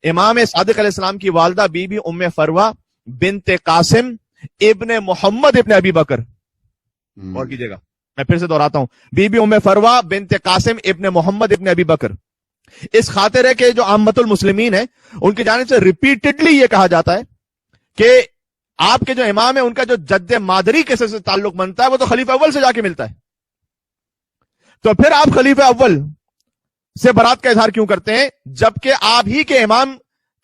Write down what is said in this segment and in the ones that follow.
امام صادق علیہ السلام کی والدہ بی بی ام فروا بنت قاسم ابن محمد ابن ابی بکر. اور کیجئے گا, میں پھر سے دہراتا ہوں, بی بی ام فروا بنت قاسم ابن محمد ابن ابی بکر. اس خاطر ہے کہ جو عامت المسلمین ہیں ان کی جانب سے ریپیٹڈلی یہ کہا جاتا ہے کہ آپ کے جو امام ہیں ان کا جو جد مادری کے سے تعلق بنتا ہے وہ تو خلیفہ اول سے جا کے ملتا ہے. تو پھر آپ خلیفہ اول سے برات کا اظہار کیوں کرتے ہیں جبکہ آپ ہی کے امام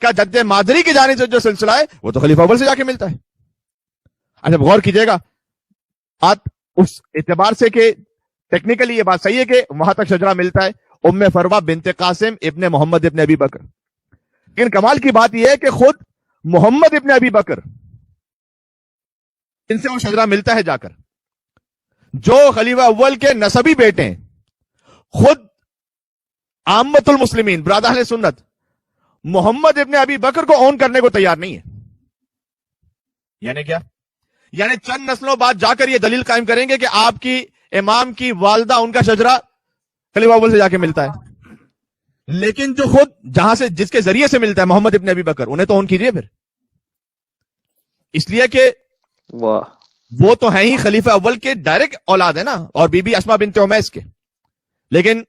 کا جد مادری کی جانب سے جو سلسلہ ہے وہ تو خلیفہ اول سے جا کے ملتا ہے. اچھا غور کیجئے گا بات اس اعتبار سے کہ ٹیکنیکلی یہ بات صحیح ہے کہ وہاں تک شجرہ ملتا ہے ام فروا بنت قاسم ابن محمد ابن ابی بکر. لیکن کمال کی بات یہ ہے کہ خود محمد ابن ابی بکر ان سے وہ شجرہ ملتا ہے جا کر, جو خلیفہ اول کے نسبی بیٹے ہیں. خود عامت المسلمین برادر اہل سنت محمد ابن ابی بکر کو اون کرنے کو تیار نہیں ہے. یعنی کیا؟ یعنی چند نسلوں بعد جا کر یہ دلیل قائم کریں گے کہ آپ کی امام کی والدہ ان کا شجرہ خلیفہ اول سے جا کے ملتا ہے, لیکن جو خود جہاں سے جس کے ذریعے سے ملتا ہے محمد ابن ابی بکر انہیں تو اون کیجئے پھر, اس لیے کہ وہ تو ہیں ہی خلیفہ اول کے ڈائریکٹ اولاد ہے نا, اور بی بی اسما بنت عمیس کے. لیکن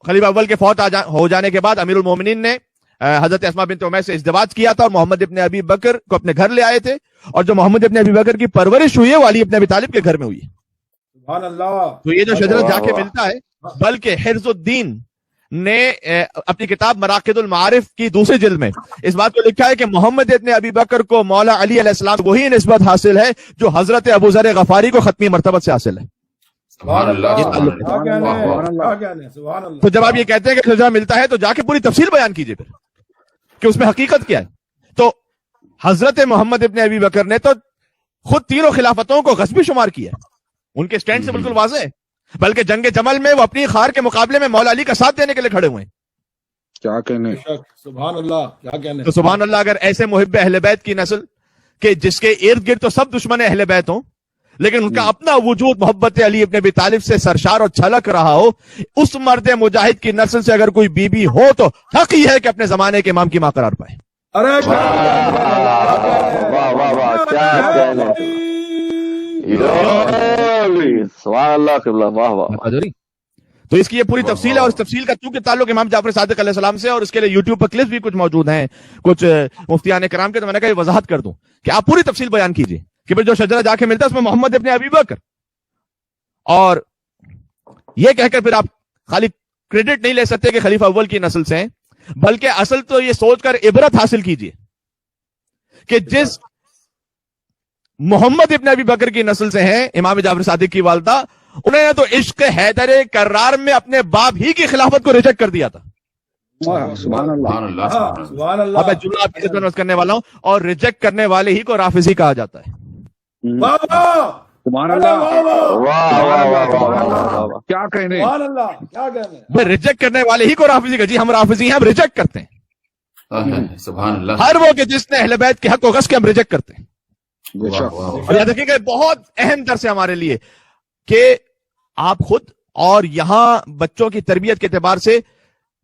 خلیفہ اول کے فوت ہو جانے کے بعد امیر المومنین نے حضرت اسما بنت عمیس سے ازدواج کیا تھا اور محمد ابن ابی بکر کو اپنے گھر لے آئے تھے, اور جو محمد ابن ابی بکر کی پرورش ہوئی ہے وہ علی ابن ابی طالب کے گھر میں ہوئی ہے. سبحان اللہ. تو یہ جو شجرہ جا کے ملتا ہے, بلکہ حرز الدین نے اپنی کتاب مراقد المعارف کی دوسری جلد میں اس بات کو لکھا ہے کہ محمد ابن ابی بکر کو مولا علی علیہ السلام وہی نسبت حاصل ہے جو حضرت ابو ذر غفاری کو ختمی مرتبت سے حاصل ہے. سبحان اللہ. تو جب آپ یہ کہتے ہیں کہ شجرہ ملتا ہے تو جا کے پوری تفصیل بیان کیجئے پھر کہ اس میں حقیقت کیا ہے. تو حضرت محمد ابن ابی بکر نے تو خود تینوں خلافتوں کو غصبی شمار کیا, ان کے سٹینڈ سے بالکل واضح ہے, بلکہ جنگ جمل میں وہ اپنی خار کے مقابلے میں مولا علی کا ساتھ دینے کے لیے کھڑے ہوئے ہیں. کیا کہنے, سبحان اللہ, کیا کہنے. تو سبحان اللہ, اگر ایسے محب اہل بیت کی نسل کہ جس کے ارد گرد تو سب دشمن اہل بیت ہوں لیکن ان کا اپنا وجود محبت علی ابن ابی طالب سے سرشار اور چھلک رہا ہو, اس مرد مجاہد کی نسل سے اگر کوئی بی بی ہو تو حق ہی ہے کہ اپنے زمانے کے امام کی ماں قرار پائے. تو اس کی یہ پوری تفصیل ہے, اور اس تفصیل کا چونکہ تعلق امام جعفر صادق علیہ السلام سے, اور اس کے لیے یوٹیوب پر کلپس بھی کچھ موجود ہیں کچھ مفتیان کرام کے, تو میں نے کہا یہ وضاحت کر دوں کہ آپ پوری تفصیل بیان کیجئے کہ پھر جو شجرہ جا کے ملتا ہے اس میں محمد ابن ابی بکر, اور یہ کہہ کر پھر آپ خالی کریڈٹ نہیں لے سکتے کہ خلیفہ اول کی نسل سے ہیں, بلکہ اصل تو یہ سوچ کر عبرت حاصل کیجئے کہ جس محمد ابن ابی بکر کی نسل سے ہیں امام جعفر صادق کی والدہ, انہیں تو عشق حیدر کرار میں اپنے باپ ہی کی خلافت کو ریجیکٹ کر دیا تھا. سبحان اللہ. اب میں جملہ آپ کی خدمت میں کرنے والا ہوں, اور ریجیکٹ کرنے والے ہی کو رافضی کہا جاتا ہے. سبحان اللہ. کیا کہنے, ریجیکٹ کرنے والے ہی کو رافضی کا, جی ہم رافضی ہیں, ہم ریجیکٹ کرتے ہیں. سبحان اللہ. ہر وہ کہ جس نے اہل بیت کے حق و غصب کے ہم ریجیکٹ کرتے ہیں. اور یاد رکھیے کہ بہت اہم درس ہے ہمارے لیے کہ آپ خود اور یہاں بچوں کی تربیت کے اعتبار سے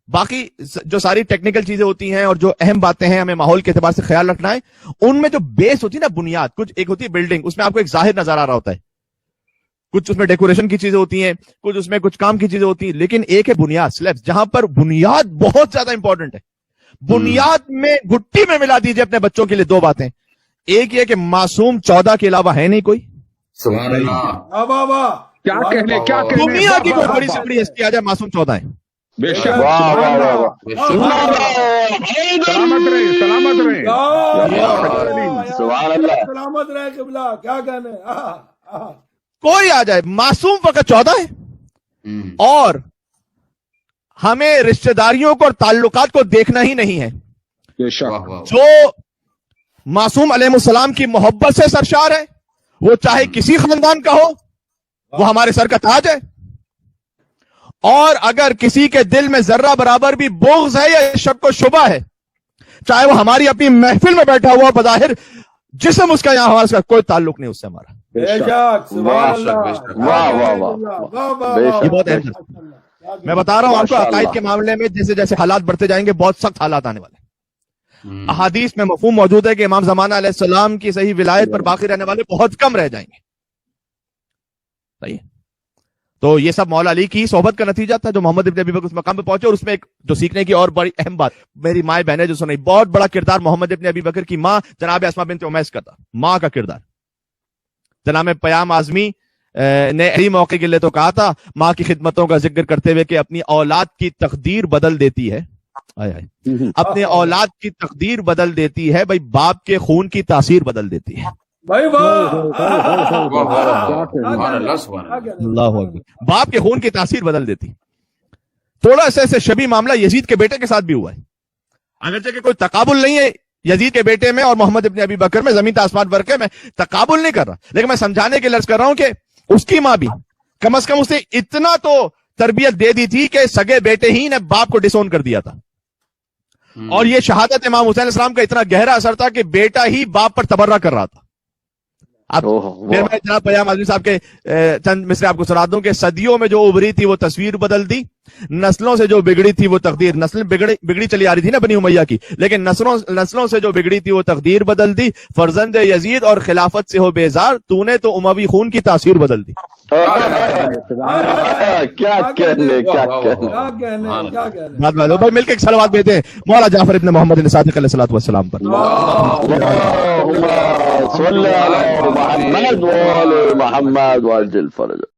باقی جو ساری ٹیکنیکل چیزیں ہوتی ہیں اور جو اہم باتیں ہیں ہمیں ماحول کے اعتبار سے خیال رکھنا ہے, ان میں جو بیس ہوتی ہے نا, بنیاد, کچھ ایک ہوتی ہے بلڈنگ, اس میں آپ کو ایک ظاہر نظر آ رہا ہوتا ہے, کچھ اس میں ڈیکوریشن کی چیزیں ہوتی ہیں, کچھ اس میں کچھ کام کی چیزیں ہوتی ہیں, لیکن ایک ہے بنیاد, سلیبس, جہاں پر بنیاد بہت زیادہ امپورٹنٹ ہے. بنیاد میں گھٹی میں ملا دیجئے اپنے بچوں کے لیے دو باتیں, ایک یہ کہ معصوم 14 کے علاوہ ہے نہیں کوئی. سبحان اللہ. کیا کہنے, کیا کہنے. دنیا کی کوئی بڑی سے بڑی ہستی آ جائے, معصوم 14 ہیں. بے شک. سلامت رہے, سلامت رہے, سلامت رہے قبلہ. کیا کہنے, کوئی آ جائے, معصوم فقط 14 ہے, اور ہمیں رشتہ داریوں کو اور تعلقات کو دیکھنا ہی نہیں ہے. بے شک. جو معصوم علیہ السلام کی محبت سے سرشار ہے, وہ چاہے کسی خاندان کا ہو, وہ ہمارے سر کا تاج ہے. اور اگر کسی کے دل میں ذرہ برابر بھی بغض ہے یا شک و شبہ ہے, چاہے وہ ہماری اپنی محفل میں بیٹھا ہوا بظاہر جسم اس کا یہاں ہمارے ساتھ کوئی تعلق نہیں اس سے ہمارا. بے شک. سبحان اللہ. یہ بہت اہم ہے. میں بتا رہا ہوں آپ کو ماشاء عقائد اللہ۔ کے معاملے میں جیسے جیسے حالات بڑھتے جائیں گے بہت سخت حالات آنے والے ہیں۔ احادیث میں مفہوم موجود ہے کہ امام زمانہ علیہ السلام کی صحیح ولایت پر باقی رہنے والے بہت کم رہ جائیں گے۔ صحیح ہے؟ تو یہ سب مولا علی کی صحبت کا نتیجہ تھا جو محمد ابن ابی بکر اس مقام پہ پہنچے، اور اس میں ایک جو سیکھنے کی اور بڑی اہم بات، میری مائیں بہنیں جو سنیں، بہت بڑا کردار محمد ابن ابی بکر کی ماں جناب اسماء بنت امیس کا تھا۔ ماں کا کردار جناب پیام اعظمی نے اسی موقع کے لیے تو کہا تھا ماں کی خدمتوں کا ذکر کرتے ہوئے کہ اپنی اولاد کی تقدیر بدل دیتی ہے، اپنے اولاد کی تقدیر بدل دیتی ہے، بھائی باپ کے خون کی تاثیر بدل دیتی ہے۔ بھائی واہ سبحان اللہ سبحان اللہ اللہ اکبر، باپ کے خون کی تاثیر بدل دیتی۔ تھوڑا سا ایسے شبیہ معاملہ یزید کے بیٹے کے ساتھ بھی ہوا ہے، اگرچہ کہ کوئی تقابل نہیں ہے یزید کے بیٹے میں اور محمد ابن ابی بکر میں، زمین آسمان فرق ہے، میں تقابل نہیں کر رہا، لیکن میں سمجھانے کے لیے عرض کر رہا ہوں کہ اس کی ماں بھی کم از کم اسے اتنا تو تربیت دے دی تھی کہ سگے بیٹے ہی نے باپ کو ڈسون کر دیا تھا، اور یہ شہادت امام حسین علیہ السلام کا اتنا گہرا اثر تھا کہ بیٹا ہی باپ پر تبرہ کر رہا تھا۔ اب پھر میں جناب پیام اعظمی صاحب کے چند مصرے آپ کو سنا دوں کہ صدیوں میں جو ابھری تھی وہ تصویر بدل دی، نسلوں سے جو بگڑی تھی وہ تقدیر، نسل بگڑی چلی آ رہی تھی نا بنی امیہ کی، لیکن نسلوں سے جو بگڑی تھی وہ تقدیر بدل دی، فرزند یزید اور خلافت سے ہو بیزار، تو نے تو اموی خون کی تاثیر بدل دی۔ کیا کہنے کیا کہنے۔ بات بھائی مل کے ایک صلوات بھیجتے ہیں مولا جعفر ابن محمد صادق علیہ الصلوۃ والسلام پر۔ اللهم صل على محمد وآل محمد وعجل فرجه۔